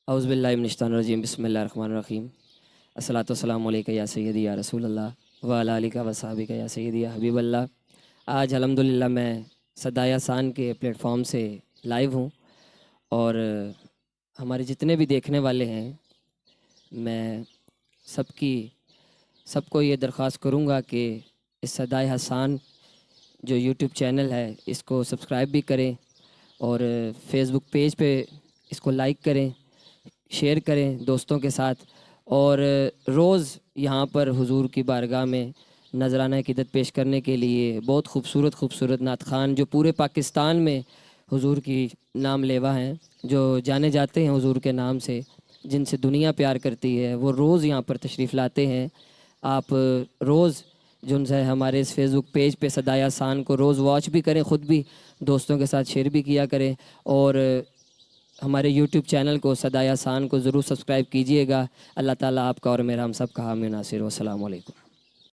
اعوذ باللہ من الشیطان الرجیم، بسم اللہ الرحمن الرحیم۔ الصلاۃ والسلام علیکہ یا سیدی یا رسول اللہ وعلیٰ آلہ و صحابہ یا سیدی یا حبیب اللہ۔ آج الحمدللہ میں صدائے احسان کے پلیٹ فارم سے لائیو ہوں، اور ہمارے جتنے بھی دیکھنے والے ہیں، میں سب کو یہ درخواست کروں گا کہ اس صدائے احسان جو یوٹیوب چینل ہے اس کو سبسکرائب بھی کریں، اور فیس بک پیج پہ اس کو لائک کریں، شیئر کریں دوستوں کے ساتھ، اور روز یہاں پر حضور کی بارگاہ میں نذرانہ عقیدت پیش کرنے کے لیے بہت خوبصورت نعت خوان جو پورے پاکستان میں حضور کی نام لیوا ہیں، جو جانے جاتے ہیں حضور کے نام سے، جن سے دنیا پیار کرتی ہے، وہ روز یہاں پر تشریف لاتے ہیں۔ آپ روز جو ان سے ہمارے اس فیس بک پیج پہ صدائے احسان کو روز واچ بھی کریں، خود بھی دوستوں کے ساتھ شیئر بھی کیا کریں، اور ہمارے یوٹیوب چینل کو صدائے احسان کو ضرور سبسکرائب کیجئے گا۔ اللہ تعالیٰ آپ کا اور میرا ہم سب کا حامی و ناصر ہو۔ السلام علیکم۔